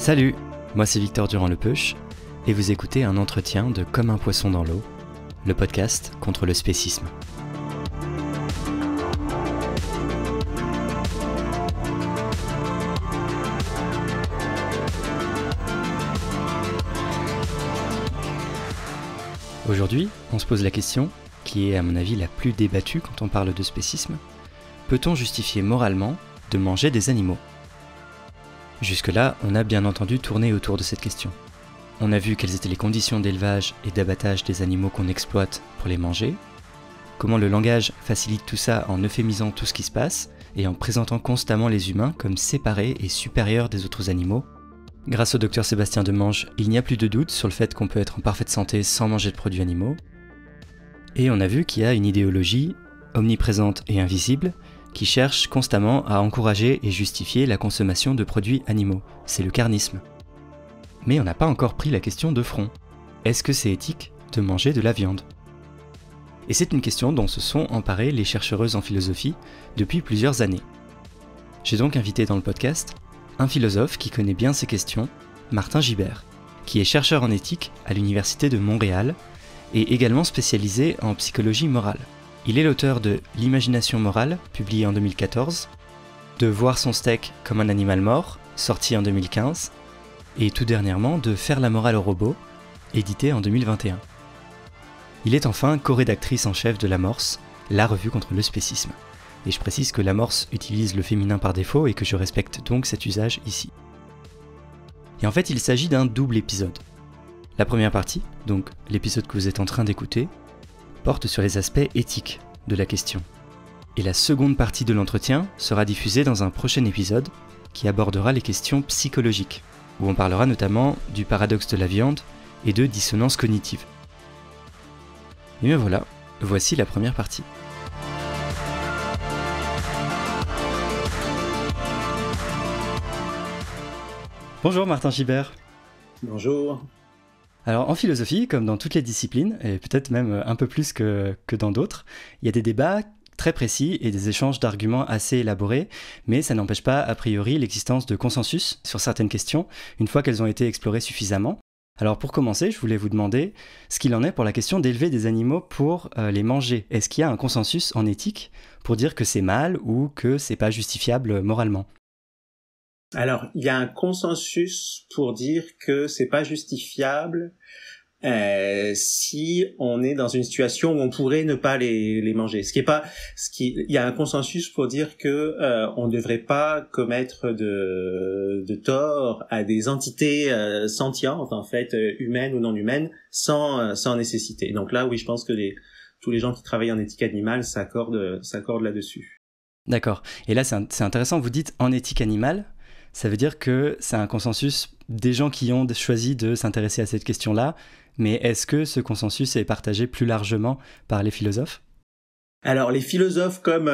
Salut, moi c'est Victor Durand-Lepeuch et vous écoutez un entretien de Comme un poisson dans l'eau, le podcast contre le spécisme. Aujourd'hui, on se pose la question, qui est à mon avis la plus débattue quand on parle de spécisme, peut-on justifier moralement de manger des animaux ? Jusque-là, on a bien entendu tourner autour de cette question. On a vu quelles étaient les conditions d'élevage et d'abattage des animaux qu'on exploite pour les manger, comment le langage facilite tout ça en euphémisant tout ce qui se passe et en présentant constamment les humains comme séparés et supérieurs des autres animaux. Grâce au docteur Sébastien Demange, il n'y a plus de doute sur le fait qu'on peut être en parfaite santé sans manger de produits animaux. Et on a vu qu'il y a une idéologie omniprésente et invisible qui cherche constamment à encourager et justifier la consommation de produits animaux. C'est le carnisme. Mais on n'a pas encore pris la question de front. Est-ce que c'est éthique de manger de la viande ? Et c'est une question dont se sont emparées les chercheuses en philosophie depuis plusieurs années. J'ai donc invité dans le podcast un philosophe qui connaît bien ces questions, Martin Gibert, qui est chercheur en éthique à l'Université de Montréal et également spécialisé en psychologie morale. Il est l'auteur de L'imagination morale, publié en 2014, de Voir son steak comme un animal mort, sorti en 2015, et tout dernièrement de Faire la morale aux robots, édité en 2021. Il est enfin co-rédactrice en chef de l'Amorce, la revue contre le spécisme. Et je précise que l'Amorce utilise le féminin par défaut et que je respecte donc cet usage ici. Et en fait, il s'agit d'un double épisode. La première partie, donc l'épisode que vous êtes en train d'écouter, porte sur les aspects éthiques de la question. Et la seconde partie de l'entretien sera diffusée dans un prochain épisode qui abordera les questions psychologiques, où on parlera notamment du paradoxe de la viande et de dissonance cognitive. Et bien voilà, voici la première partie. Bonjour Martin Gibert. Bonjour. Alors en philosophie, comme dans toutes les disciplines, et peut-être même un peu plus que dans d'autres, il y a des débats très précis et des échanges d'arguments assez élaborés, mais ça n'empêche pas a priori l'existence de consensus sur certaines questions, une fois qu'elles ont été explorées suffisamment. Alors pour commencer, je voulais vous demander ce qu'il en est pour la question d'élever des animaux pour les manger. Est-ce qu'il y a un consensus en éthique pour dire que c'est mal ou que c'est pas justifiable moralement ? Alors, il y a un consensus pour dire que c'est pas justifiable si on est dans une situation où on pourrait ne pas les manger. Il y a un consensus pour dire que on ne devrait pas commettre de tort à des entités sentientes, en fait, humaines ou non humaines, sans nécessité. Donc là, oui, je pense que tous les gens qui travaillent en éthique animale s'accordent là-dessus. D'accord. Et là, c'est intéressant, vous dites en éthique animale. Ça veut dire que c'est un consensus des gens qui ont choisi de s'intéresser à cette question-là, mais est-ce que ce consensus est partagé plus largement par les philosophes ? Alors, les philosophes comme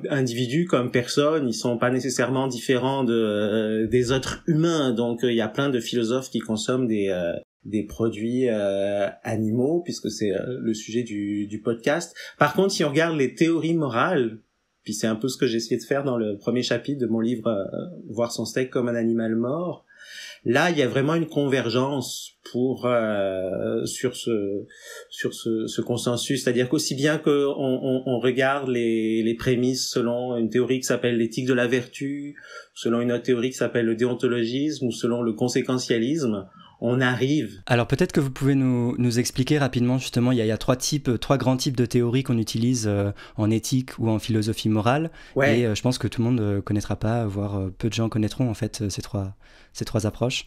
individus, comme personnes, ils sont pas nécessairement différents des autres humains. Donc, il y a plein de philosophes qui consomment des produits animaux, puisque c'est le sujet du podcast. Par contre, si on regarde les théories morales, puis c'est un peu ce que j'ai essayé de faire dans le premier chapitre de mon livre Voir son steak comme un animal mort. Là, il y a vraiment une convergence sur ce consensus, c'est-à-dire qu'aussi bien que on regarde les prémices selon une théorie qui s'appelle l'éthique de la vertu, selon une autre théorie qui s'appelle le déontologisme ou selon le conséquentialisme, on arrive. Alors peut-être que vous pouvez nous expliquer rapidement justement, il y a trois grands types de théories qu'on utilise en éthique ou en philosophie morale. Ouais. Et je pense que tout le monde ne connaîtra pas, voire peu de gens connaîtront en fait ces trois approches.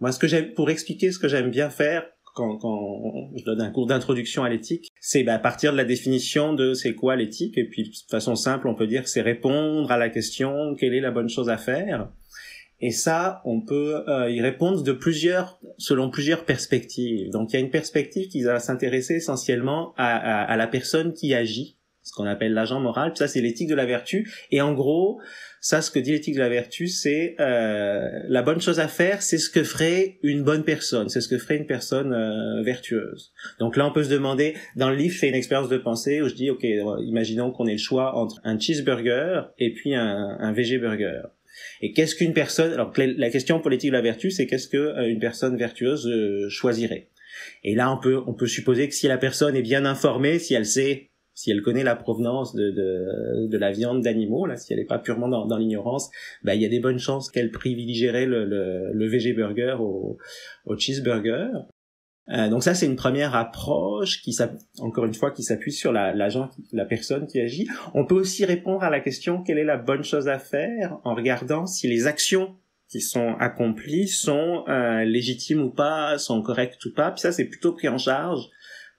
Moi, pour expliquer ce que j'aime bien faire quand je donne un cours d'introduction à l'éthique, c'est partir de la définition de c'est quoi l'éthique, et puis de façon simple, on peut dire que c'est répondre à la question quelle est la bonne chose à faire. Et ça, on peut y répondre selon plusieurs perspectives. Donc, il y a une perspective qui va s'intéresser essentiellement à la personne qui agit, ce qu'on appelle l'agent moral. Puis ça, c'est l'éthique de la vertu. Et en gros, ça, ce que dit l'éthique de la vertu, c'est la bonne chose à faire, c'est ce que ferait une bonne personne, c'est ce que ferait une personne vertueuse. Donc là, on peut se demander, dans le livre, je fais une expérience de pensée où je dis, ok, imaginons qu'on ait le choix entre un cheeseburger et puis un veggie burger. Et qu'est-ce qu'une personne... Alors, la question pour l'éthique de la vertu, c'est qu'est-ce que une personne vertueuse choisirait. Et là, on peut supposer que si la personne est bien informée, si elle connaît la provenance de la viande d'animaux, là, si elle n'est pas purement dans l'ignorance, il y a des bonnes chances qu'elle privilégierait le veggie burger au cheeseburger. Donc ça, c'est une première approche encore une fois, qui s'appuie sur la personne qui agit. On peut aussi répondre à la question quelle est la bonne chose à faire en regardant si les actions qui sont accomplies sont légitimes ou pas, sont correctes ou pas. Puis ça, c'est plutôt pris en charge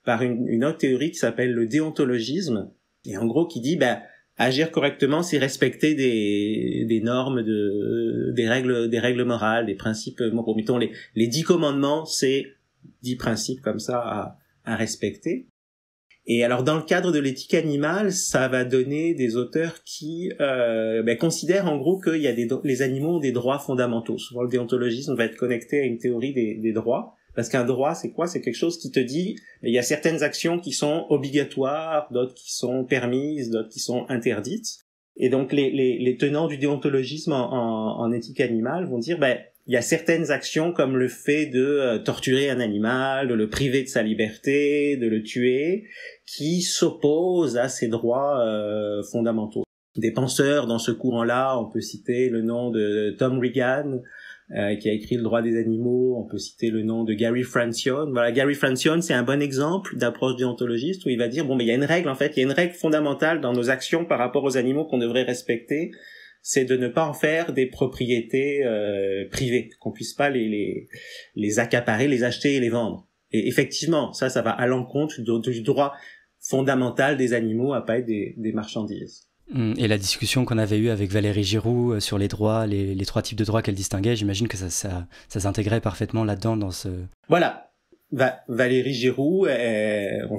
par une autre théorie qui s'appelle le déontologisme, et en gros qui dit agir correctement, c'est respecter des normes, des règles morales, des principes moraux. Mettons les 10 commandements, c'est 10 principes comme ça à respecter. Et alors dans le cadre de l'éthique animale, ça va donner des auteurs qui considèrent en gros qu'il y a les animaux ont des droits fondamentaux. Souvent le déontologisme va être connecté à une théorie des droits. Parce qu'un droit, c'est quoi? C'est quelque chose qui te dit, il y a certaines actions qui sont obligatoires, d'autres qui sont permises, d'autres qui sont interdites. Et donc, les tenants du déontologisme en éthique animale vont dire, il y a certaines actions comme le fait de torturer un animal, de le priver de sa liberté, de le tuer, qui s'opposent à ces droits fondamentaux. Des penseurs dans ce courant-là, on peut citer le nom de Tom Regan, qui a écrit Le droit des animaux. On peut citer le nom de Gary Francione. Voilà, Gary Francione, c'est un bon exemple d'approche déontologiste où il va dire il y a une règle, en fait, il y a une règle fondamentale dans nos actions par rapport aux animaux qu'on devrait respecter, c'est de ne pas en faire des propriétés privées, qu'on puisse pas les accaparer, les acheter et les vendre. Et effectivement, ça va à l'encontre du droit fondamental des animaux à pas être des marchandises. Et la discussion qu'on avait eue avec Valérie Giroux sur les droits, les 3 types de droits qu'elle distinguait, j'imagine que ça s'intégrait parfaitement là-dedans dans ce... Voilà. Valérie Giroux,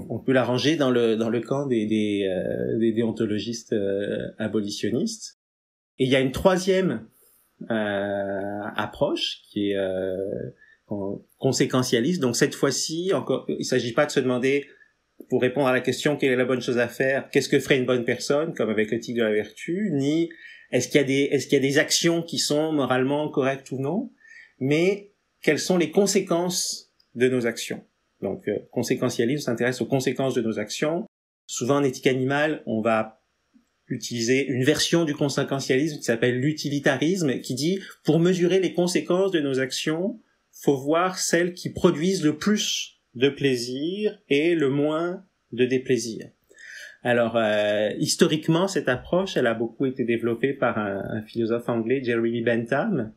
on peut la ranger dans le camp des déontologistes abolitionnistes. Et il y a une troisième approche qui est conséquentialiste. Donc cette fois-ci, encore, il s'agit pas de se demander, pour répondre à la question quelle est la bonne chose à faire, qu'est-ce que ferait une bonne personne, comme avec l'éthique de la vertu, ni est-ce qu'il y a des actions qui sont moralement correctes ou non, mais quelles sont les conséquences de nos actions. Donc conséquentialisme s'intéresse aux conséquences de nos actions. Souvent en éthique animale, on va utiliser une version du conséquentialisme qui s'appelle l'utilitarisme, qui dit pour mesurer les conséquences de nos actions, faut voir celles qui produisent le plus de plaisir et le moins de déplaisir. Alors, historiquement, cette approche, elle a beaucoup été développée par un philosophe anglais, Jeremy Bentham,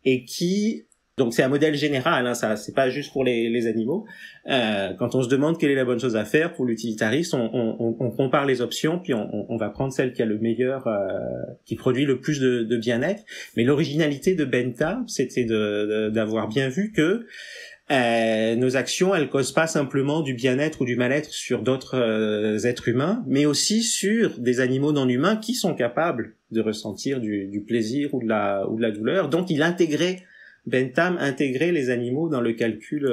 et qui, donc c'est un modèle général, hein, ça, c'est pas juste pour les animaux. Quand on se demande quelle est la bonne chose à faire pour l'utilitarisme, on compare les options, puis on va prendre celle qui a le meilleur, qui produit le plus de bien-être. Mais l'originalité de Bentham, c'était d'avoir bien vu que nos actions, elles causent pas simplement du bien-être ou du mal-être sur d'autres êtres humains, mais aussi sur des animaux non humains qui sont capables de ressentir du plaisir ou de la douleur. Donc Bentham intégrait les animaux dans le calcul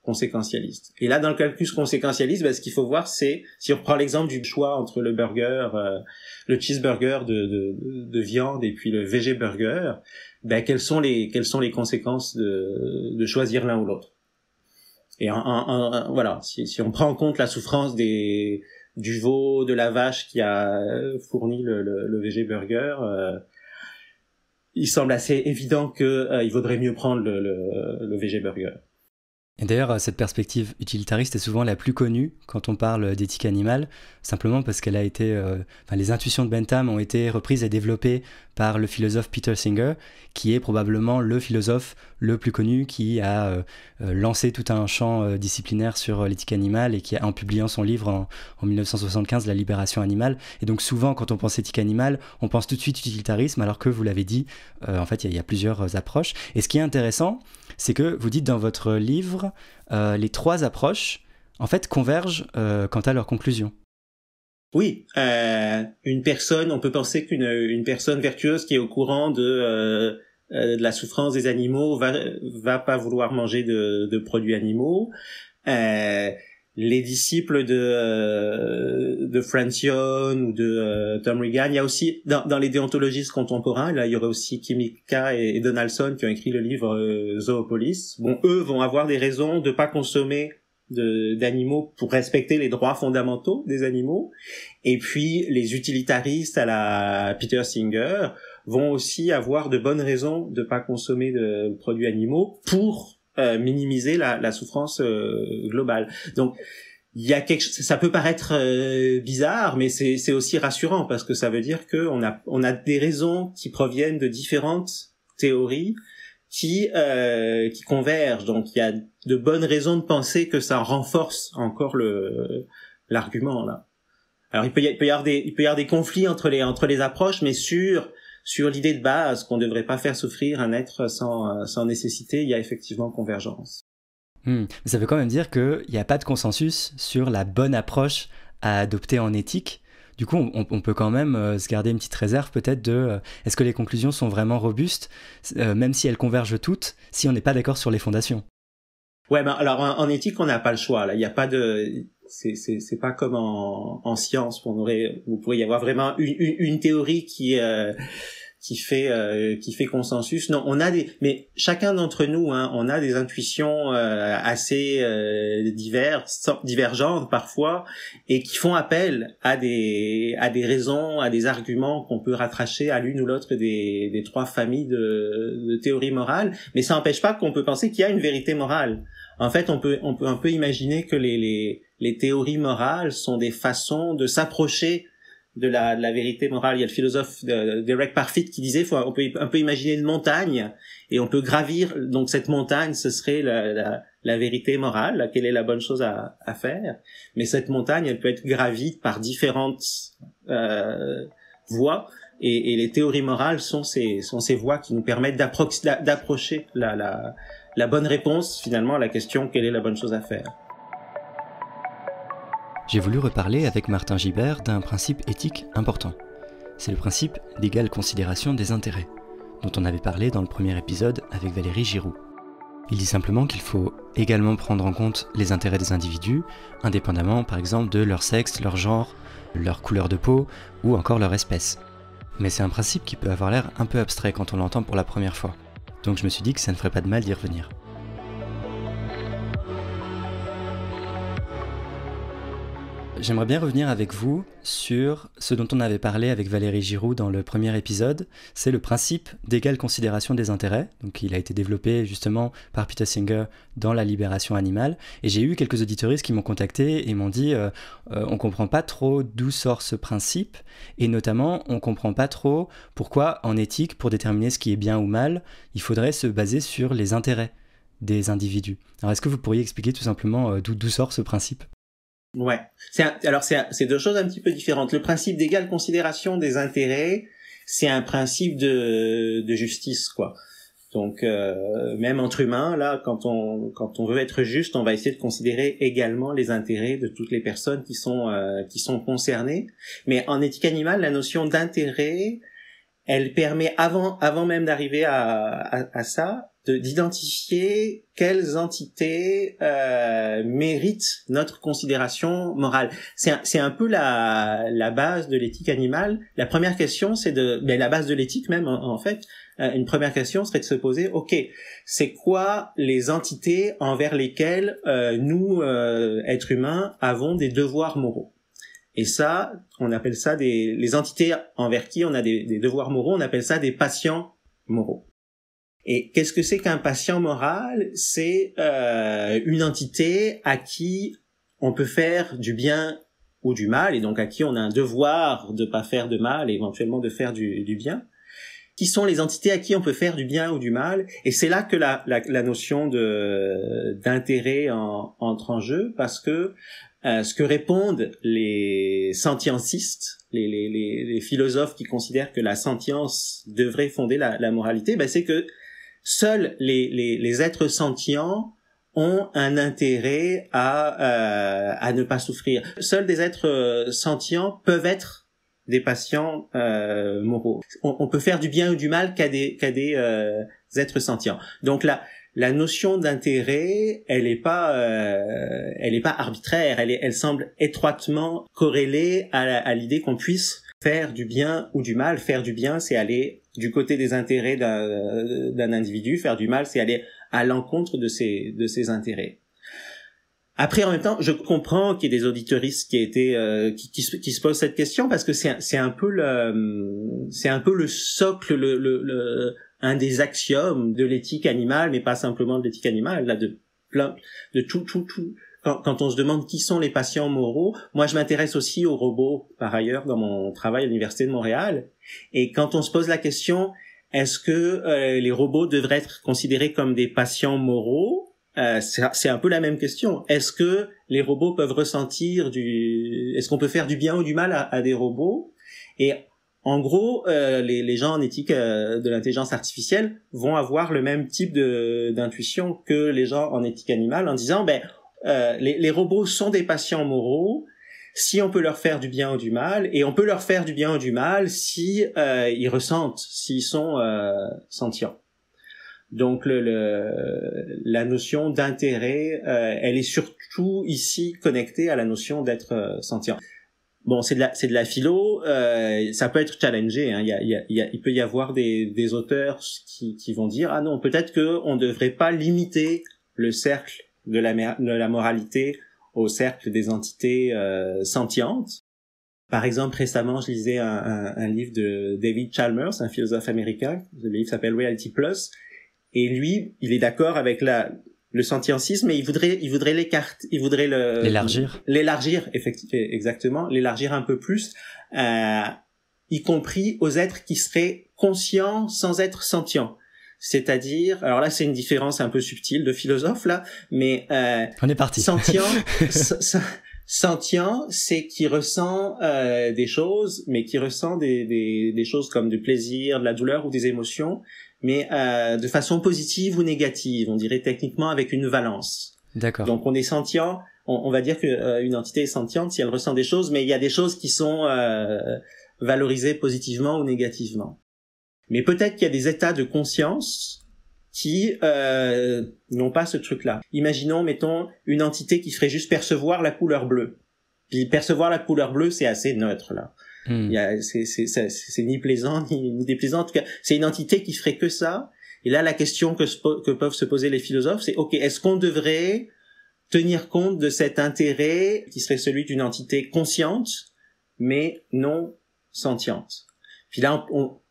conséquentialiste. Et là, dans le calcul conséquentialiste, ce qu'il faut voir, c'est, si on reprend l'exemple du choix entre le burger, le cheeseburger de viande et puis le veggie burger, quelles sont les conséquences de choisir l'un ou l'autre. Et voilà, si on prend en compte la souffrance du veau, de la vache qui a fourni le veggie burger, il semble assez évident que il vaudrait mieux prendre le veggie burger. Et d'ailleurs, cette perspective utilitariste est souvent la plus connue quand on parle d'éthique animale, simplement parce qu'elle a été, les intuitions de Bentham ont été reprises et développées par le philosophe Peter Singer, qui est probablement le philosophe le plus connu qui a lancé tout un champ disciplinaire sur l'éthique animale et qui a, en publiant son livre en 1975, La libération animale. Et donc souvent, quand on pense éthique animale, on pense tout de suite utilitarisme, alors que vous l'avez dit, en fait, il y a plusieurs approches. Et ce qui est intéressant, c'est que vous dites dans votre livre, les 3 approches, en fait, convergent quant à leur conclusion. Oui, on peut penser qu'une personne vertueuse qui est au courant de la souffrance des animaux va pas vouloir manger de produits animaux. les disciples de Francione ou de Tom Regan. Il y a aussi dans les déontologistes contemporains, là il y aurait aussi Kimika et Donaldson qui ont écrit le livre Zoopolis. Bon, eux vont avoir des raisons de pas consommer d'animaux pour respecter les droits fondamentaux des animaux. Et puis les utilitaristes à la Peter Singer vont aussi avoir de bonnes raisons de pas consommer de produits animaux pour minimiser la souffrance globale. Donc il y a ça peut paraître bizarre, mais c'est aussi rassurant parce que ça veut dire que on a des raisons qui proviennent de différentes théories qui convergent. Donc il y a de bonnes raisons de penser que ça renforce encore l'argument là. Alors il peut y avoir des conflits entre les approches, mais sur l'idée de base qu'on ne devrait pas faire souffrir un être sans nécessité, il y a effectivement convergence. Ça veut quand même dire qu'il n'y a pas de consensus sur la bonne approche à adopter en éthique. Du coup, on peut quand même se garder une petite réserve peut-être de est-ce que les conclusions sont vraiment robustes, même si elles convergent toutes, si on n'est pas d'accord sur les fondations. Ouais, ben alors en éthique, on n'a pas le choix. Là, il n'y a pas de... C'est pas comme en science. Vous pourriez y avoir vraiment une théorie qui fait consensus. Non, mais chacun d'entre nous, on a des intuitions assez divergentes parfois, et qui font appel à des raisons, à des arguments qu'on peut rattacher à l'une ou l'autre des trois familles de théories morales. Mais ça n'empêche pas qu'on peut penser qu'il y a une vérité morale. En fait, on peut un peu imaginer que les théories morales sont des façons de s'approcher de la vérité morale. Il y a le philosophe Derek Parfit qui disait on peut un peu imaginer une montagne et on peut gravir, donc cette montagne ce serait la vérité morale, quelle est la bonne chose à faire, mais cette montagne elle peut être gravie par différentes voies, et les théories morales sont ces voies qui nous permettent d'approcher la bonne réponse finalement à la question quelle est la bonne chose à faire. J'ai voulu reparler avec Martin Gibert d'un principe éthique important. C'est le principe d'égale considération des intérêts, dont on avait parlé dans le premier épisode avec Valérie Giroux. Il dit simplement qu'il faut également prendre en compte les intérêts des individus, indépendamment par exemple de leur sexe, leur genre, leur couleur de peau ou encore leur espèce. Mais c'est un principe qui peut avoir l'air un peu abstrait quand on l'entend pour la première fois. Donc je me suis dit que ça ne ferait pas de mal d'y revenir. J'aimerais bien revenir avec vous sur ce dont on avait parlé avec Valérie Giroux dans le premier épisode, c'est le principe d'égale considération des intérêts. Donc il a été développé justement par Peter Singer dans La Libération animale, et j'ai eu quelques auditeuristes qui m'ont contacté et m'ont dit on comprend pas trop d'où sort ce principe, et notamment on comprend pas trop pourquoi en éthique, pour déterminer ce qui est bien ou mal, il faudrait se baser sur les intérêts des individus. Alors est-ce que vous pourriez expliquer tout simplement d'où sort ce principe ? Ouais. C'est deux choses un petit peu différentes. Le principe d'égale considération des intérêts, c'est un principe de justice, quoi. Donc, même entre humains, là, quand on veut être juste, on va essayer de considérer également les intérêts de toutes les personnes qui sont concernées. Mais en éthique animale, la notion d'intérêt, elle permet avant même d'arriver à ça, d'identifier quelles entités méritent notre considération morale. C'est un peu la base de l'éthique animale. La première question, c'est la base de l'éthique même en fait. Une première question serait de se poser, ok, c'est quoi les entités envers lesquelles nous, êtres humains, avons des devoirs moraux? Et ça, on appelle ça les entités envers qui on a des devoirs moraux, on appelle ça des patients moraux. Et qu'est-ce que c'est qu'un patient moral? C'est une entité à qui on peut faire du bien ou du mal, et donc à qui on a un devoir de pas faire de mal et éventuellement de faire du bien. Qui sont les entités à qui on peut faire du bien ou du mal? Et c'est là que la notion d'intérêt entre en jeu, parce que ce que répondent les sentientistes, les philosophes qui considèrent que la sentience devrait fonder la moralité, c'est que seuls les êtres sentients ont un intérêt à ne pas souffrir. Seuls des êtres sentients peuvent être des patients moraux. On peut faire du bien ou du mal qu'à des êtres sentients. Donc la notion d'intérêt, elle est pas arbitraire, elle semble étroitement corrélée à l'idée qu'on puisse faire du bien ou du mal. Faire du bien, c'est aller du côté des intérêts d'un individu. Faire du mal, c'est aller à l'encontre de ses intérêts. Après, en même temps, je comprends qu'il y ait des auditeuristes qui se posent cette question, parce que c'est un peu le socle, un des axiomes de l'éthique animale, mais pas simplement de l'éthique animale, là, de tout. Quand on se demande qui sont les patients moraux, moi je m'intéresse aussi aux robots, par ailleurs, dans mon travail à l'Université de Montréal. Et quand on se pose la question, est-ce que les robots devraient être considérés comme des patients moraux, c'est un peu la même question. Est-ce que les robots peuvent ressentir est-ce qu'on peut faire du bien ou du mal à des robots? Et en gros, les gens en éthique de l'intelligence artificielle vont avoir le même type d'intuition que les gens en éthique animale, en disant, les robots sont des patients moraux si on peut leur faire du bien ou du mal, et on peut leur faire du bien ou du mal si ils ressentent, s'ils sont sentients. Donc la notion d'intérêt, elle est surtout ici connectée à la notion d'être sentient. Bon, c'est de la philo, ça peut être challengé, hein. Il peut y avoir des auteurs qui vont dire, ah non, peut-être que on devrait pas limiter le cercle de la moralité au cercle des entités sentientes. Par exemple, récemment, je lisais un livre de David Chalmers, un philosophe américain. Le livre s'appelle Reality Plus. Et lui, il est d'accord avec le sentientisme, mais il voudrait l'élargir, effectivement, exactement, l'élargir un peu plus, y compris aux êtres qui seraient conscients sans être sentients. C'est-à-dire, alors là, c'est une différence un peu subtile de philosophe, là, mais on est parti. Sentient, c'est qui ressent des choses, mais qui ressent des choses comme du plaisir, de la douleur ou des émotions, mais de façon positive ou négative, on dirait techniquement avec une valence. D'accord. Donc on est sentient, on va dire qu'une entité est sentiente si elle ressent des choses, mais il y a des choses qui sont valorisées positivement ou négativement. Mais peut-être qu'il y a des états de conscience qui n'ont pas ce truc-là. Imaginons, mettons, une entité qui ferait juste percevoir la couleur bleue. Puis percevoir la couleur bleue, c'est assez neutre, là. C'est ni plaisant ni déplaisant. En tout cas, c'est une entité qui ferait que ça. Et là, la question que peuvent se poser les philosophes, c'est ok, est-ce qu'on devrait tenir compte de cet intérêt qui serait celui d'une entité consciente, mais non sentiente? Puis là,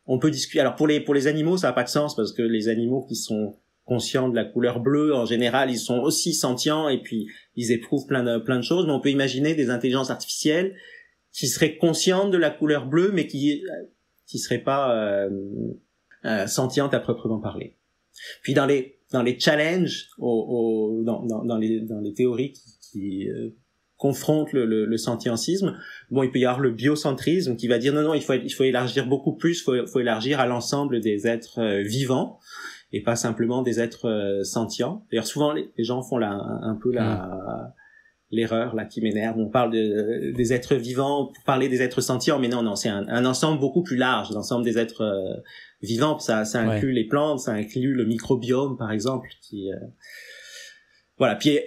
on peut discuter. Alors pour les animaux, ça n'a pas de sens, parce que les animaux qui sont conscients de la couleur bleue, en général, ils sont aussi sentients et puis ils éprouvent plein de choses. Mais on peut imaginer des intelligences artificielles qui seraient conscientes de la couleur bleue, mais qui seraient pas sentientes à proprement parler. Puis dans les challenges, dans les théories qui confrontent le sentientisme, bon, il peut y avoir le biocentrisme qui va dire non, il faut élargir beaucoup plus, faut élargir à l'ensemble des êtres vivants et pas simplement des êtres sentients. D'ailleurs, souvent les gens font un peu l'erreur là qui m'énerve. On parle des êtres vivants pour parler des êtres sentients, mais non, c'est un ensemble beaucoup plus large, l'ensemble des êtres vivants. Ça inclut les plantes, ça inclut le microbiome par exemple. Voilà. Puis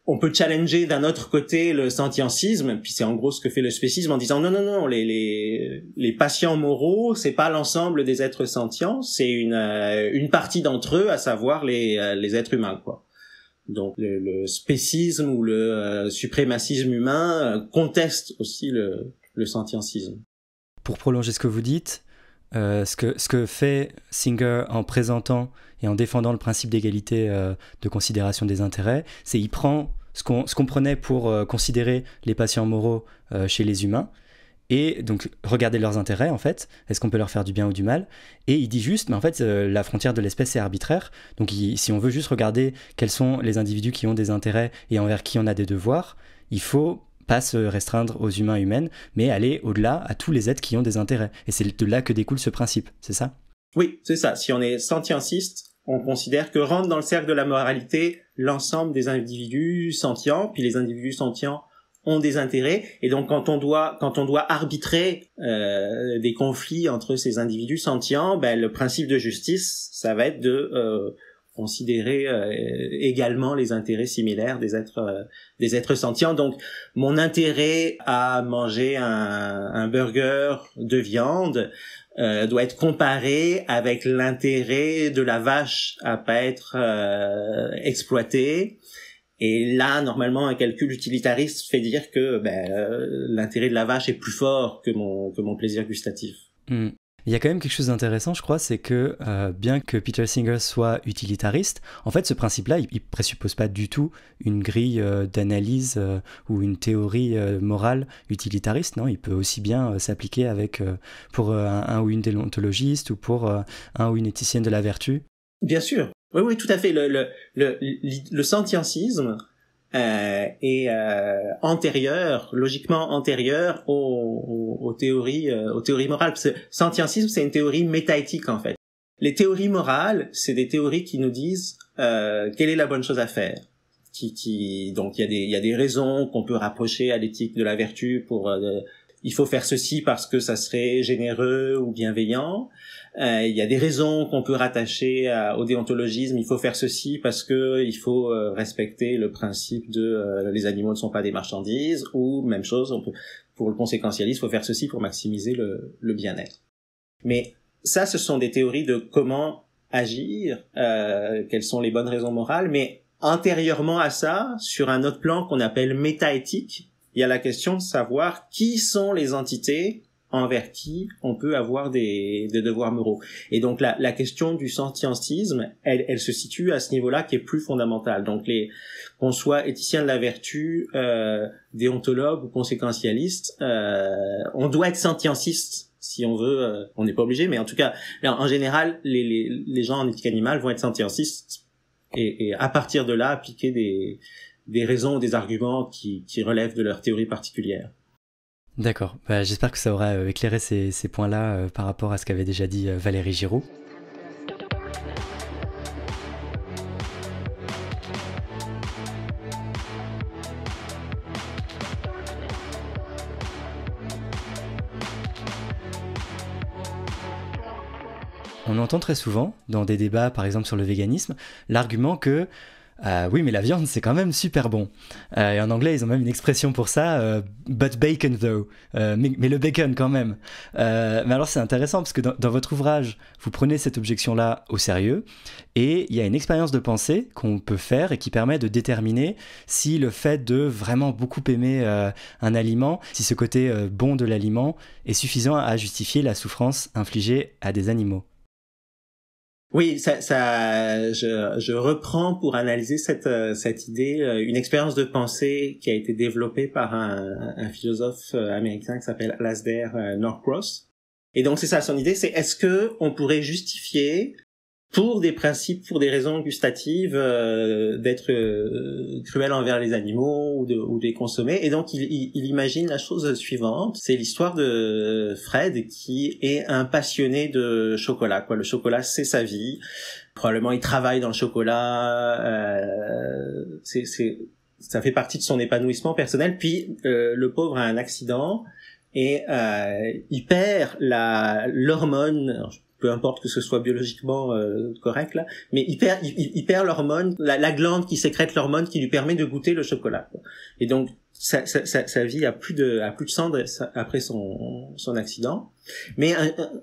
on peut challenger d'un autre côté le sentientisme, puis c'est en gros ce que fait le spécisme en disant non, les patients moraux, c'est pas l'ensemble des êtres sentients, c'est une partie d'entre eux, à savoir les êtres humains, quoi. Donc le spécisme ou le suprémacisme humain conteste aussi le sentientisme. Pour prolonger ce que vous dites, ce que fait Singer en présentant et en défendant le principe d'égalité de considération des intérêts, c'est il prend ce qu'on prenait pour considérer les patients moraux chez les humains, et donc regarder leurs intérêts en fait, est-ce qu'on peut leur faire du bien ou du mal, et il dit juste, mais en fait la frontière de l'espèce est arbitraire, donc si on veut juste regarder quels sont les individus qui ont des intérêts et envers qui on a des devoirs, il faut pas se restreindre aux humains et humaines, mais aller au-delà à tous les êtres qui ont des intérêts, et c'est de là que découle ce principe, c'est ça? Oui, c'est ça. Si on est sentientiste, on considère que rentre dans le cercle de la moralité l'ensemble des individus sentients, puis les individus sentients ont des intérêts, et donc quand on doit arbitrer des conflits entre ces individus sentients, le principe de justice, ça va être de considérer également les intérêts similaires des êtres sentients. Donc, mon intérêt à manger un burger de viande doit être comparé avec l'intérêt de la vache à pas être exploitée. Et là, normalement, un calcul utilitariste fait dire que l'intérêt de la vache est plus fort que mon plaisir gustatif. Il y a quand même quelque chose d'intéressant, je crois, c'est que bien que Peter Singer soit utilitariste, en fait, ce principe-là, il présuppose pas du tout une grille d'analyse ou une théorie morale utilitariste, non? Il peut aussi bien s'appliquer pour un ou une déontologiste ou pour un ou une éthicienne de la vertu. Bien sûr. Oui, tout à fait. Le sentiencisme est logiquement antérieur aux théories morales. Parce que sentiencisme, c'est une théorie métaéthique en fait. Les théories morales, c'est des théories qui nous disent quelle est la bonne chose à faire. Donc il y a des raisons qu'on peut rapprocher à l'éthique de la vertu pour il faut faire ceci parce que ça serait généreux ou bienveillant. Il y a des raisons qu'on peut rattacher au déontologisme. Il faut faire ceci parce que il faut respecter le principe de les animaux ne sont pas des marchandises. Ou même chose, pour le conséquentialisme, il faut faire ceci pour maximiser le bien-être. Mais ça, ce sont des théories de comment agir, quelles sont les bonnes raisons morales. Mais antérieurement à ça, sur un autre plan qu'on appelle métaéthique, il y a la question de savoir qui sont les entités envers qui on peut avoir des devoirs moraux. Et donc la question du sentientisme, elle se situe à ce niveau-là qui est plus fondamental. Donc qu'on soit éthicien de la vertu, déontologue ou conséquentialiste, on doit être sentientiste si on veut. On n'est pas obligé, mais en tout cas, en général, les gens en éthique animale vont être sentientistes et à partir de là appliquer des raisons ou des arguments qui relèvent de leur théorie particulière. D'accord, j'espère que ça aura éclairé ces points-là par rapport à ce qu'avait déjà dit Valérie Giraud. On entend très souvent, dans des débats par exemple sur le véganisme, l'argument que oui, mais la viande, c'est quand même super bon. Et en anglais, ils ont même une expression pour ça, but bacon though. Mais le bacon quand même. Mais alors, c'est intéressant parce que dans votre ouvrage, vous prenez cette objection-là au sérieux. Et il y a une expérience de pensée qu'on peut faire et qui permet de déterminer si le fait de vraiment beaucoup aimer un aliment, si ce côté bon de l'aliment est suffisant à justifier la souffrance infligée à des animaux. Oui, je reprends pour analyser cette idée une expérience de pensée qui a été développée par un philosophe américain qui s'appelle Alasdair Norcross. Et donc c'est ça, son idée, c'est est-ce que on pourrait justifier pour des raisons gustatives, d'être cruel envers les animaux ou de les consommer. Et donc il imagine la chose suivante, c'est l'histoire de Fred qui est un passionné de chocolat. Le chocolat, c'est sa vie. Probablement il travaille dans le chocolat. Ça fait partie de son épanouissement personnel. Puis le pauvre a un accident et il perd l'hormone. Peu importe que ce soit biologiquement correct là, mais il perd l'hormone, la glande qui sécrète l'hormone qui lui permet de goûter le chocolat. Et donc sa vie a plus de sang après son accident. Mais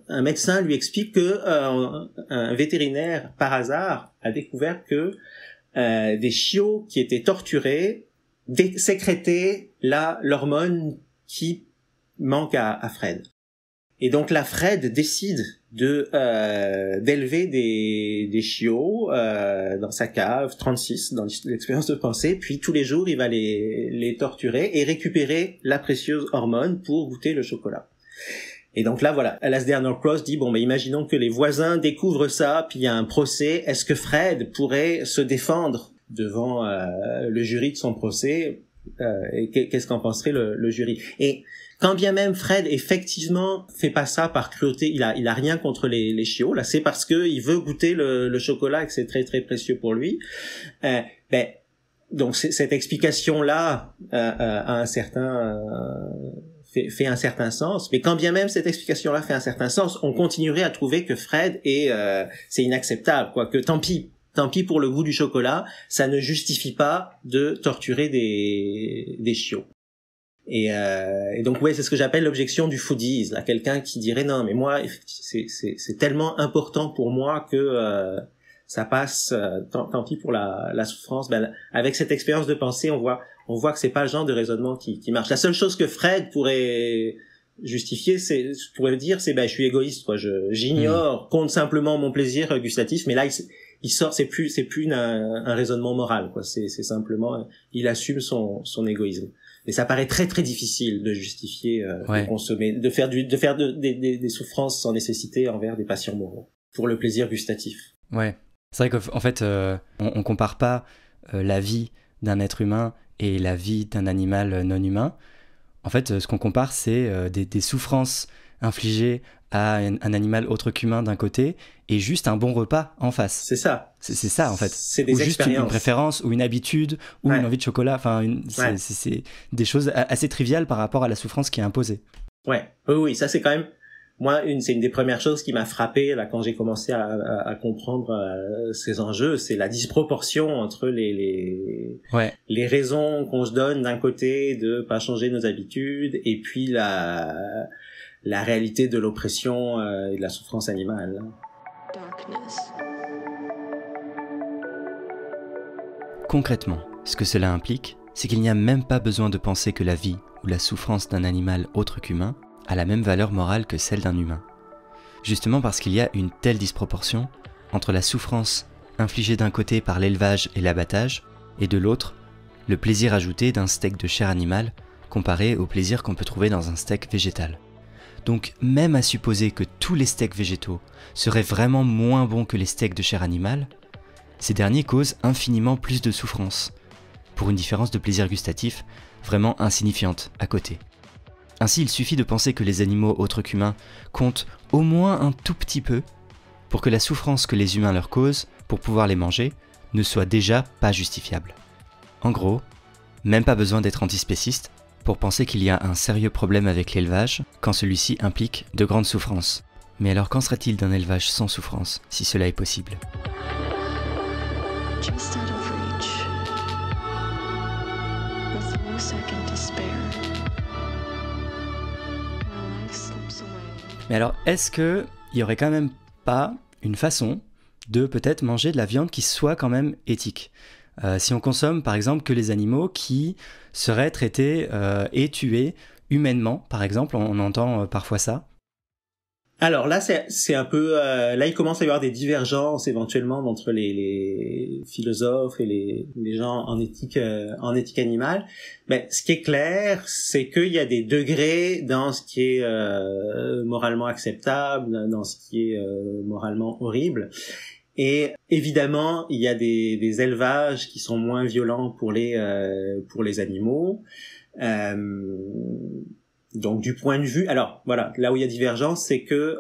un médecin lui explique que un vétérinaire par hasard a découvert que des chiots qui étaient torturés sécrétaient l'hormone qui manque à Fred. Et donc là, Fred décide d'élever des chiots dans sa cave 36 dans l'expérience de pensée, puis tous les jours il va les torturer et récupérer la précieuse hormone pour goûter le chocolat. Et donc là voilà, Alasdair Norcross dit imaginons que les voisins découvrent ça, puis il y a un procès, est-ce que Fred pourrait se défendre devant le jury de son procès, et qu'est-ce qu'en penserait le jury? Et quand bien même Fred effectivement fait pas ça par cruauté, il a rien contre les chiots, là c'est parce que il veut goûter le chocolat et que c'est très très précieux pour lui. Donc cette explication là a un certain fait un certain sens, mais quand bien même cette explication là fait un certain sens, on continuerait à trouver que Fred c'est inacceptable, que tant pis tant pis pour le goût du chocolat, ça ne justifie pas de torturer des chiots. Et donc ouais, c'est ce que j'appelle l'objection du foodies, là, quelqu'un qui dirait non mais moi c'est tellement important pour moi que ça passe, tant pis pour la souffrance. Ben, avec cette expérience de pensée, on voit que c'est pas le genre de raisonnement qui marche. La seule chose que Fred pourrait justifier, pourrait dire, c'est je suis égoïste, quoi. J'ignore, compte simplement mon plaisir gustatif, mais là il sort, c'est plus un raisonnement moral, quoi. C'est simplement, il assume son égoïsme. Mais ça paraît très très difficile de justifier, de consommer, de faire des souffrances sans nécessité envers des patients moraux pour le plaisir gustatif. Ouais. C'est vrai qu'en fait, on compare pas la vie d'un être humain et la vie d'un animal non humain. En fait, ce qu'on compare, c'est des souffrances infligées à un animal autre qu'humain d'un côté et juste un bon repas en face. C'est ça. C'est ça, en fait. C'est des ou juste expériences. une préférence, ou une habitude, ou une envie de chocolat. Enfin, c'est des choses assez triviales par rapport à la souffrance qui est imposée. Ouais. Oui, ça c'est quand même... Moi, c'est une des premières choses qui m'a frappé là quand j'ai commencé à comprendre ces enjeux, c'est la disproportion entre les raisons qu'on se donne d'un côté de pas changer nos habitudes et puis la réalité de l'oppression et de la souffrance animale. Darkness. Concrètement, ce que cela implique, c'est qu'il n'y a même pas besoin de penser que la vie ou la souffrance d'un animal autre qu'humain a la même valeur morale que celle d'un humain. Justement parce qu'il y a une telle disproportion entre la souffrance infligée d'un côté par l'élevage et l'abattage, et de l'autre, le plaisir ajouté d'un steak de chair animale comparé au plaisir qu'on peut trouver dans un steak végétal. Donc même à supposer que tous les steaks végétaux seraient vraiment moins bons que les steaks de chair animale, ces derniers causent infiniment plus de souffrance, pour une différence de plaisir gustatif vraiment insignifiante à côté. Ainsi, il suffit de penser que les animaux autres qu'humains comptent au moins un tout petit peu pour que la souffrance que les humains leur causent pour pouvoir les manger ne soit déjà pas justifiable. En gros, même pas besoin d'être antispéciste pour penser qu'il y a un sérieux problème avec l'élevage quand celui-ci implique de grandes souffrances. Mais alors qu'en serait-il d'un élevage sans souffrance, si cela est possible ? Just out of reach, with no second to spare. Mais alors, est-ce qu'il n'y aurait quand même pas une façon de peut-être manger de la viande qui soit quand même éthique ? Si on consomme par exemple que les animaux qui seraient traités et tués humainement, par exemple, on entend parfois ça. Alors là, c'est un peu... là, il commence à y avoir des divergences éventuellement entre les philosophes et les gens en éthique animale. Mais ce qui est clair, c'est qu'il y a des degrés dans ce qui est moralement acceptable, dans ce qui est moralement horrible. Et évidemment, il y a des élevages qui sont moins violents pour les animaux. Donc du point de vue, alors voilà, là où il y a divergence, c'est que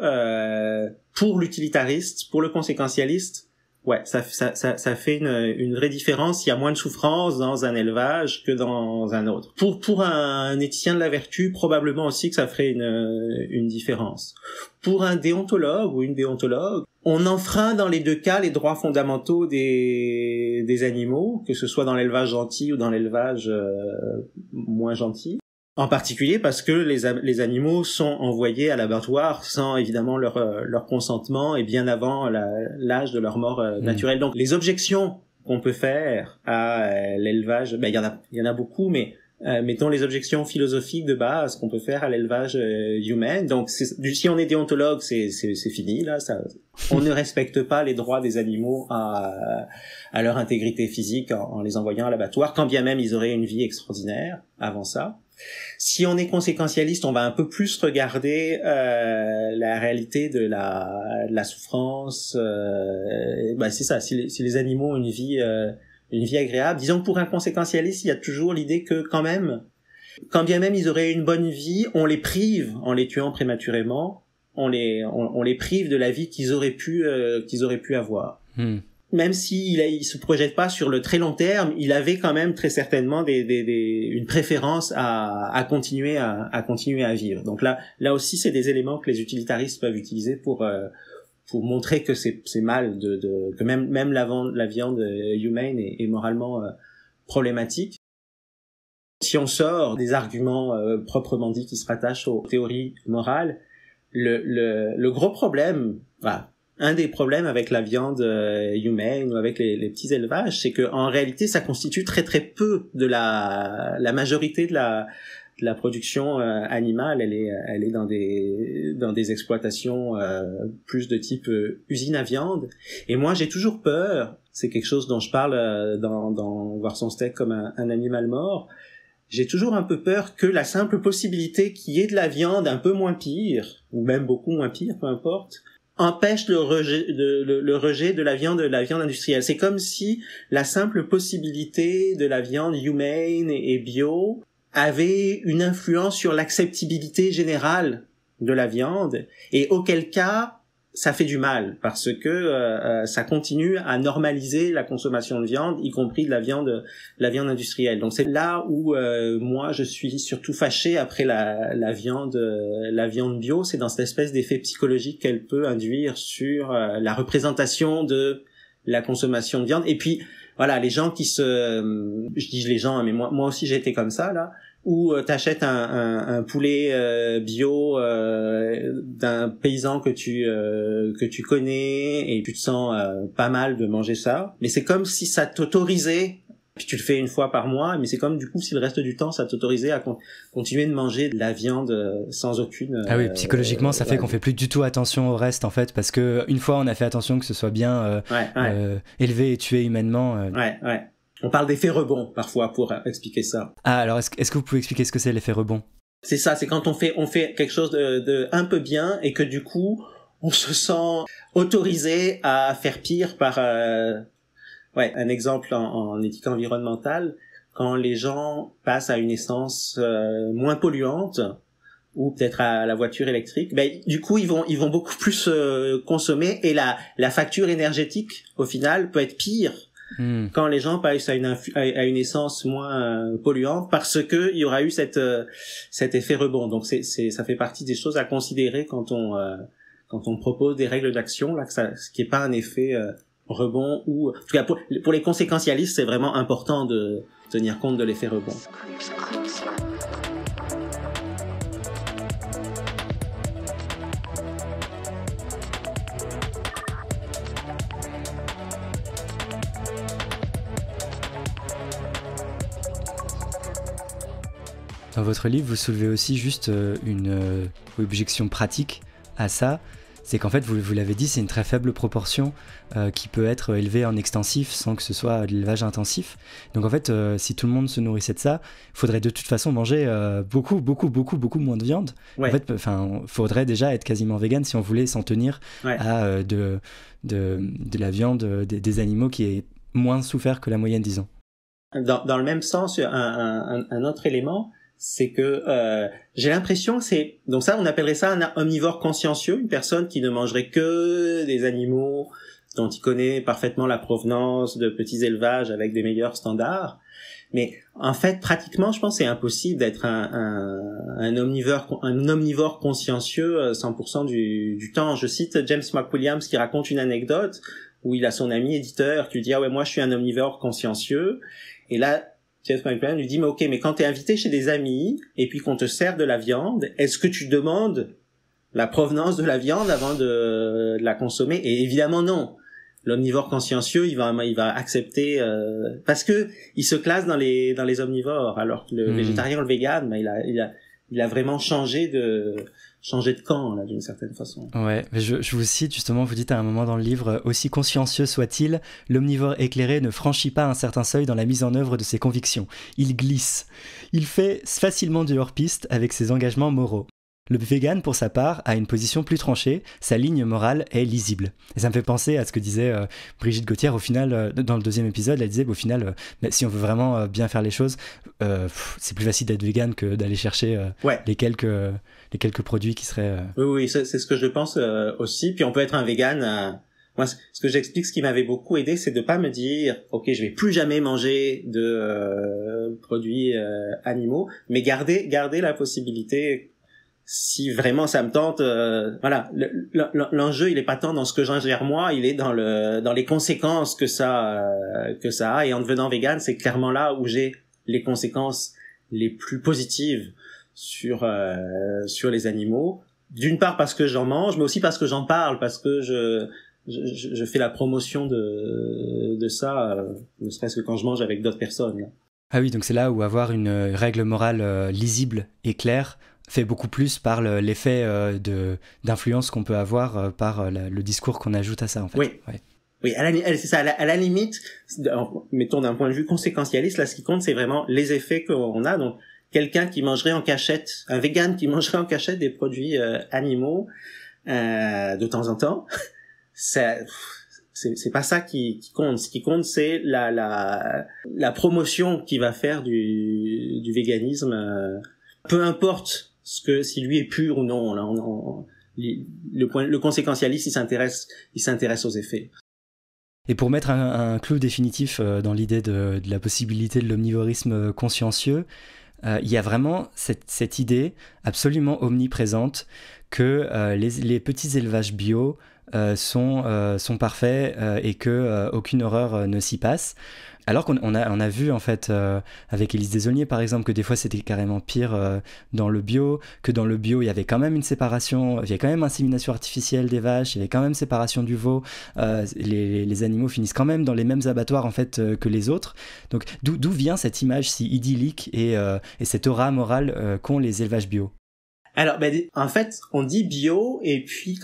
pour l'utilitariste, pour le conséquentialiste, ouais, ça fait une vraie différence. Il y a moins de souffrance dans un élevage que dans un autre. Pour un éthicien de la vertu, probablement aussi que ça ferait une différence. Pour un déontologue ou une déontologue, on enfreint dans les deux cas les droits fondamentaux des animaux, que ce soit dans l'élevage gentil ou dans l'élevage moins gentil. En particulier parce que les animaux sont envoyés à l'abattoir sans évidemment leur consentement et bien avant l'âge de leur mort naturelle. Donc les objections qu'on peut faire à l'élevage, il y en a beaucoup, mais mettons les objections philosophiques de base qu'on peut faire à l'élevage humain. Donc si on est déontologue, c'est fini là. On ne respecte pas les droits des animaux à leur intégrité physique en les envoyant à l'abattoir, quand bien même ils auraient une vie extraordinaire avant ça. Si on est conséquentialiste, on va un peu plus regarder la réalité de la souffrance. C'est ça. Si les animaux ont une vie agréable, disons que pour un conséquentialiste, il y a toujours l'idée que quand même, quand bien même ils auraient une bonne vie, on les prive en les tuant prématurément. On les prive de la vie qu'ils auraient pu avoir. Même s'il se projette pas sur le très long terme, il avait quand même très certainement une préférence à continuer à vivre. Donc là aussi, c'est des éléments que les utilitaristes peuvent utiliser pour pour montrer que c'est mal que même la viande humaine est moralement problématique. Si on sort des arguments proprement dits qui se rattachent aux théories morales, le gros problème, un des problèmes avec la viande humaine ou avec les petits élevages, c'est que en réalité ça constitue très très peu de la majorité de la production animale. Elle est dans des exploitations plus de type usine à viande. Et moi j'ai toujours peur, c'est quelque chose dont je parle dans Voir son steak comme un animal mort. J'ai toujours un peu peur que la simple possibilité qu'il y ait de la viande un peu moins pire, ou même beaucoup moins pire, peu importe, empêche le rejet de la viande industrielle. C'est comme si la simple possibilité de la viande humaine et bio avait une influence sur l'acceptabilité générale de la viande, et auquel cas ça fait du mal, parce que ça continue à normaliser la consommation de viande, y compris de la viande industrielle. Donc c'est là où moi je suis surtout fâché après la viande bio, c'est dans cette espèce d'effet psychologique qu'elle peut induire sur la représentation de la consommation de viande. Et puis voilà, les gens je dis les gens, mais moi aussi j'ai été comme ça là, où t'achètes un poulet bio d'un paysan que tu connais, et tu te sens pas mal de manger ça, mais c'est comme si ça t'autorisait, puis tu le fais une fois par mois, mais c'est comme du coup si le reste du temps ça t'autorisait à continuer de manger de la viande sans aucune ah oui, psychologiquement ça fait qu'on fait plus du tout attention au reste en fait, parce que une fois on a fait attention que ce soit bien élevé et tué humainement. On parle d'effet rebond parfois pour expliquer ça. Ah, alors est-ce que vous pouvez expliquer ce que c'est l'effet rebond? C'est ça, c'est quand on fait quelque chose de un peu bien, et que du coup on se sent autorisé à faire pire par un exemple en éthique environnementale, quand les gens passent à une essence moins polluante, ou peut-être à la voiture électrique, du coup ils vont beaucoup plus consommer, et la facture énergétique au final peut être pire quand les gens passent à une essence moins polluante, parce que il y aura eu cet effet rebond. Donc ça fait partie des choses à considérer quand on propose des règles d'action là, ce qui est pas un effet rebond, ou en tout cas pour les conséquentialistes c'est vraiment important de tenir compte de l'effet rebond. Dans votre livre, vous soulevez aussi juste une objection pratique à ça. C'est qu'en fait, vous l'avez dit, c'est une très faible proportion qui peut être élevée en extensif sans que ce soit de l'élevage intensif. Donc en fait, si tout le monde se nourrissait de ça, il faudrait de toute façon manger beaucoup moins de viande. Ouais. En fait, faudrait déjà être quasiment vegan si on voulait s'en tenir à de la viande des animaux qui est moins souffert que la moyenne, disons. Dans le même sens, un autre élément, c'est que j'ai l'impression que donc ça on appellerait ça un omnivore consciencieux, une personne qui ne mangerait que des animaux dont il connaît parfaitement la provenance, de petits élevages avec des meilleurs standards. Mais en fait pratiquement je pense que c'est impossible d'être un omnivore consciencieux 100% du temps. Je cite James McWilliams qui raconte une anecdote où il a son ami éditeur qui lui dit moi je suis un omnivore consciencieux, et là James McWilliams lui dit mais quand t'es invité chez des amis et puis qu'on te sert de la viande, est-ce que tu demandes la provenance de la viande avant de la consommer? Et évidemment non. L'omnivore consciencieux, il va accepter parce que il se classe dans les omnivores, alors que le végétarien ou le vegan, il a vraiment changé de camp là, d'une certaine façon. Ouais, mais je vous cite justement, vous dites à un moment dans le livre: aussi consciencieux soit-il, l'omnivore éclairé ne franchit pas un certain seuil dans la mise en œuvre de ses convictions. Il glisse. Il fait facilement du hors-piste avec ses engagements moraux. Le vegan, pour sa part, a une position plus tranchée, sa ligne morale est lisible. Et ça me fait penser à ce que disait Brigitte Gauthier, au final, dans le deuxième épisode, elle disait, au final, si on veut vraiment bien faire les choses, c'est plus facile d'être vegan que d'aller chercher les quelques produits qui seraient... Oui, c'est ce que je pense aussi. Puis on peut être un vegan... Moi, ce que j'explique, ce qui m'avait beaucoup aidé, c'est de pas me dire, ok, je vais plus jamais manger de produits animaux, mais garder la possibilité... si vraiment ça me tente, voilà, l'enjeu il est pas tant dans ce que j'ingère moi, il est dans les conséquences que ça a. Et en devenant vegan, c'est clairement là où j'ai les conséquences les plus positives sur les animaux. D'une part parce que j'en mange, mais aussi parce que j'en parle, parce que je fais la promotion de ça, ne serait-ce que quand je mange avec d'autres personnes. Là. Ah oui, donc c'est là où avoir une règle morale lisible et claire fait beaucoup plus par l'effet d'influence qu'on peut avoir par le discours qu'on ajoute à ça, en fait. Oui. Ouais. Oui, c'est ça. À la limite, mettons d'un point de vue conséquentialiste, là, ce qui compte, c'est vraiment les effets qu'on a. Donc, quelqu'un qui mangerait en cachette, un vegan qui mangerait en cachette des produits animaux de temps en temps, c'est pas ça qui compte. Ce qui compte, c'est la promotion qu'il va faire du véganisme, peu importe si lui est pur ou non. Là, le conséquentialiste, il s'intéresse aux effets. Et pour mettre un clou définitif dans l'idée de la possibilité de l'omnivorisme consciencieux, il y a vraiment cette idée absolument omniprésente que les petits élevages bio sont parfaits et que aucune horreur ne s'y passe. Alors qu'on a vu en fait avec Élise Desaulniers par exemple que des fois c'était carrément pire dans le bio, que dans le bio il y avait quand même une séparation, il y avait quand même insémination artificielle des vaches, il y avait quand même séparation du veau, les animaux finissent quand même dans les mêmes abattoirs en fait que les autres. Donc d'où vient cette image si idyllique et cette aura morale qu'ont les élevages bio? Alors en fait on dit bio et puis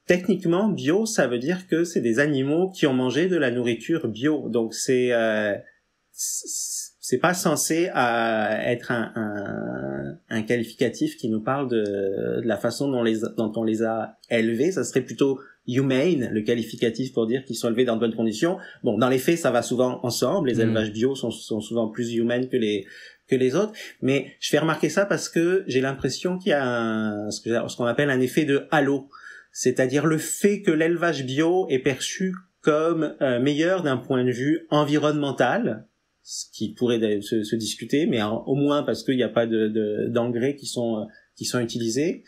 techniquement, bio, ça veut dire que c'est des animaux qui ont mangé de la nourriture bio. Donc c'est pas censé être un qualificatif qui nous parle de la façon dont on les a élevés. Ça serait plutôt humane, le qualificatif pour dire qu'ils sont élevés dans de bonnes conditions. Bon, dans les faits, ça va souvent ensemble. Les élevages bio sont souvent plus humains que les autres. Mais je fais remarquer ça parce que j'ai l'impression qu'il y a ce qu'on appelle un effet de halo. C'est-à-dire le fait que l'élevage bio est perçu comme meilleur d'un point de vue environnemental, ce qui pourrait se discuter, mais au moins parce qu'il n'y a pas d'engrais qui sont utilisés.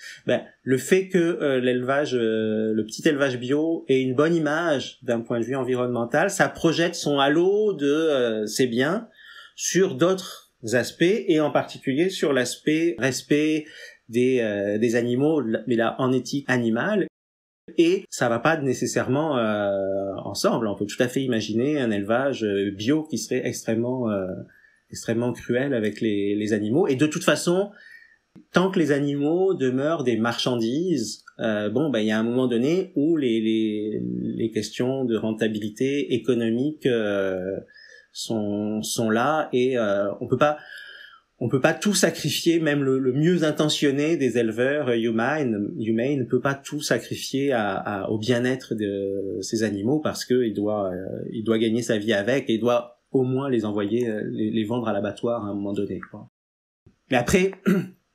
Le fait que le petit élevage bio ait une bonne image d'un point de vue environnemental, ça projette son halo de c'est bien sur d'autres aspects et en particulier sur l'aspect respect des animaux, mais là en éthique animale. Et ça va pas nécessairement ensemble. On peut tout à fait imaginer un élevage bio qui serait extrêmement cruel avec les animaux. Et de toute façon, tant que les animaux demeurent des marchandises, il y a un moment donné où les questions de rentabilité économique sont là et on peut pas tout sacrifier, même le mieux intentionné des éleveurs humains ne peut pas tout sacrifier au bien-être de ces animaux parce que il doit gagner sa vie avec et il doit au moins les envoyer, les vendre à l'abattoir à un moment donné, quoi. Mais après,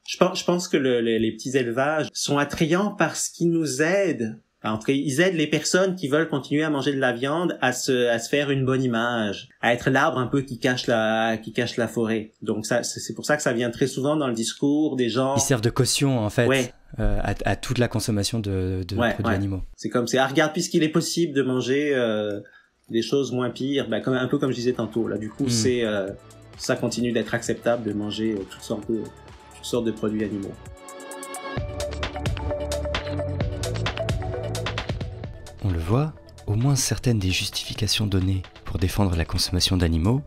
je pense que les petits élevages sont attrayants parce qu'ils nous aident. En tout cas, ils aident les personnes qui veulent continuer à manger de la viande à se faire une bonne image, à être l'arbre un peu qui cache la forêt. Donc ça, c'est pour ça que ça vient très souvent dans le discours des gens. Ils servent de caution en fait, ouais. À toute la consommation de produits animaux. C'est comme regarde, puisqu'il est possible de manger des choses moins pires, un peu comme je disais tantôt. Là, du coup, ça continue d'être acceptable de manger toutes sortes de produits animaux. On le voit, au moins certaines des justifications données pour défendre la consommation d'animaux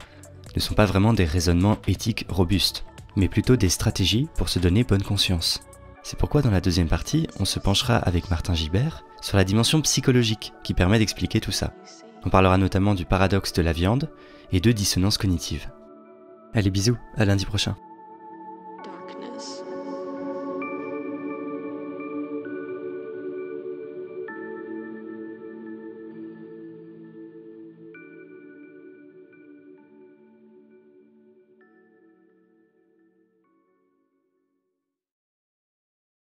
ne sont pas vraiment des raisonnements éthiques robustes, mais plutôt des stratégies pour se donner bonne conscience. C'est pourquoi dans la deuxième partie, on se penchera avec Martin Gibert sur la dimension psychologique qui permet d'expliquer tout ça. On parlera notamment du paradoxe de la viande et de dissonance cognitive. Allez, bisous, à lundi prochain.